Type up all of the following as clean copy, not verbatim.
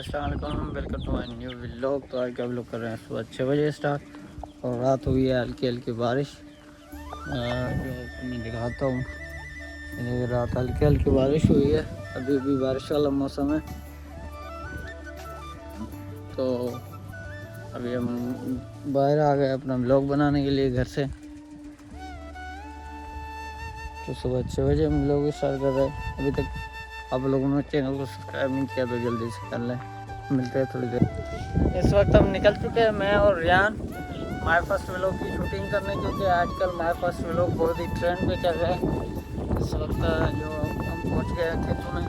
अस्सलाम वालेकुम, welcome to my new vlog. तो आज का व्लॉग कर रहे हैं सुबह 6 बजे स्टार्ट और रात हुई है हल्की हल्की बारिश जो मैं दिखाता हूँ। रात हल्की हल्की बारिश हुई है, अभी भी बारिश वाला मौसम है। तो अभी हम बाहर आ गए अपना व्लॉग बनाने के लिए घर से। तो सुबह 6 बजे हम व्लॉग स्टार्ट कर रहे हैं। अभी तक आप लोगों ने चैनल को सब्सक्राइब नहीं किया तो जल्दी से कर लें। मिलते हैं थोड़ी देर। इस वक्त हम निकल चुके हैं, मैं और रियान, माय फर्स्ट व्लॉग की शूटिंग करने, क्योंकि आजकल माय फर्स्ट व्लॉग बहुत ही ट्रेंड पे चल रहा है। इस वक्त जो हम पहुंच गए हैं खेतों में,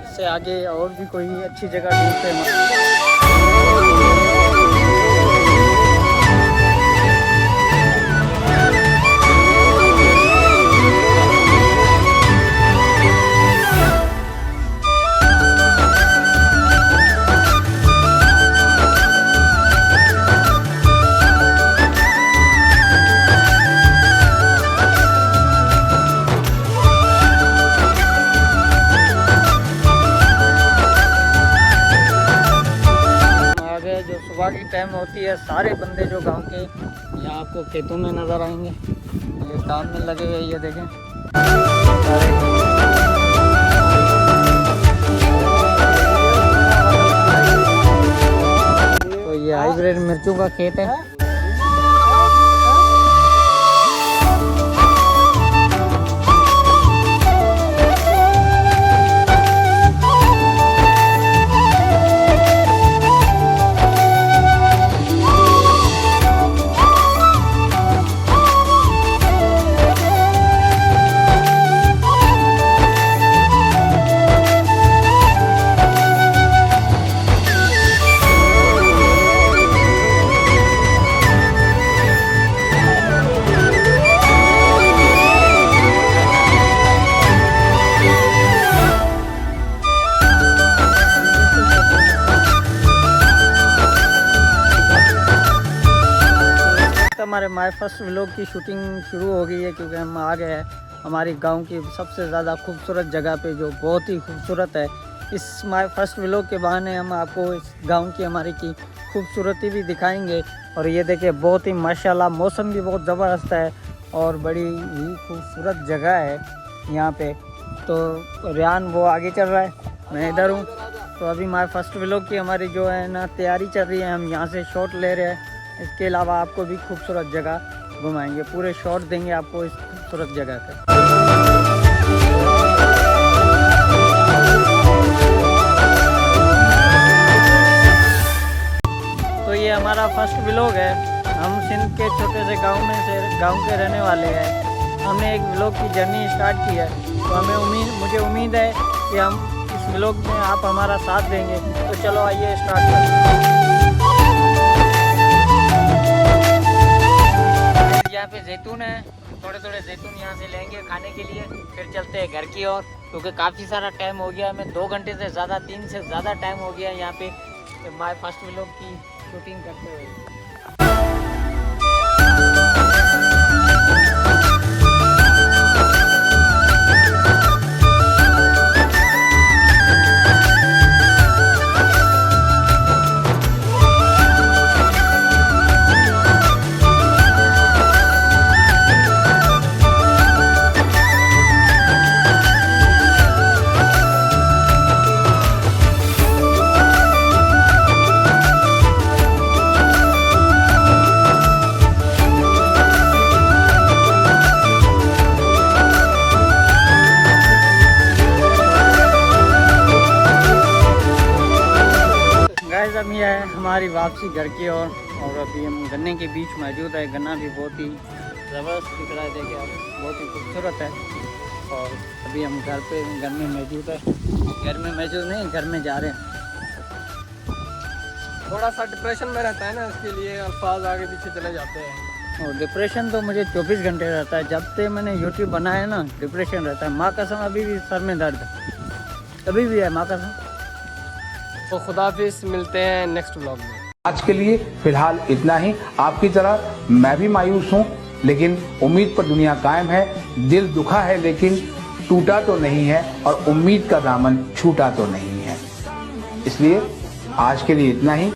इससे आगे और भी कोई अच्छी जगह ढूंढते हैं। जो सुबह की टाइम होती है, सारे बंदे जो गांव के यहाँ आपको खेतों में नज़र आएंगे। ये काम में लगे हुए, ये देखें। तो ये हाइब्रिड मिर्चों का खेत है। हमारे माय फर्स्ट व्लॉग की शूटिंग शुरू हो गई है, क्योंकि हम आ गए हैं हमारी गांव की सबसे ज़्यादा खूबसूरत जगह पे, जो बहुत ही खूबसूरत है। इस माय फर्स्ट व्लॉग के बहाने हम आपको इस गांव की हमारी की खूबसूरती भी दिखाएंगे। और ये देखिए, बहुत ही माशाल्लाह मौसम भी बहुत ज़बरदस्त है और बड़ी ही खूबसूरत जगह है यहाँ पे। तो रियान वो आगे चल रहा है, मैं इधर हूँ। तो अभी माय फर्स्ट व्लॉग की हमारी जो है ना तैयारी चल रही है, हम यहाँ से शॉट ले रहे हैं। इसके अलावा आपको भी खूबसूरत जगह घुमाएंगे, पूरे शॉट देंगे आपको इस खूबसूरत जगह के। तो ये हमारा फर्स्ट व्लॉग है। हम सिंध के छोटे से गांव के रहने वाले हैं। हमने एक व्लॉग की जर्नी स्टार्ट की है, तो मुझे उम्मीद है कि हम इस व्लॉग में आप हमारा साथ देंगे। तो चलो आइए स्टार्ट करते हैं। यहाँ पे जैतून है, थोड़े थोड़े जैतून यहाँ से लेंगे खाने के लिए, फिर चलते हैं घर की ओर, क्योंकि काफ़ी सारा टाइम हो गया। हमें 2 घंटे से ज़्यादा, 3 से ज़्यादा टाइम हो गया यहाँ पे माय फर्स्ट व्लॉग की शूटिंग करते हुए। अभी है हमारी वापसी घर की ओर, और अभी हम गन्ने के बीच मौजूद है। गन्ना भी बहुत ही ज़बरदस्त दिख रहा है, देखिए आप, बहुत ही खूबसूरत है। और अभी हम घर में मौजूद है। घर में मौजूद नहीं, घर में जा रहे हैं। थोड़ा सा डिप्रेशन में रहता है ना, इसके लिए अल्फाज आगे पीछे चले जाते हैं। और डिप्रेशन तो मुझे 24 घंटे रहता है। जब से मैंने यूट्यूब बनाया ना, डिप्रेशन रहता है। माँ कसम, अभी भी सर में दर्द है, अभी भी है माँ कसम। तो खुदाफिज, मिलते हैं नेक्स्ट व्लॉग में। आज के लिए फिलहाल इतना ही। आपकी तरह मैं भी मायूस हूँ, लेकिन उम्मीद पर दुनिया कायम है। दिल दुखा है लेकिन टूटा तो नहीं है, और उम्मीद का दामन छूटा तो नहीं है। इसलिए आज के लिए इतना ही।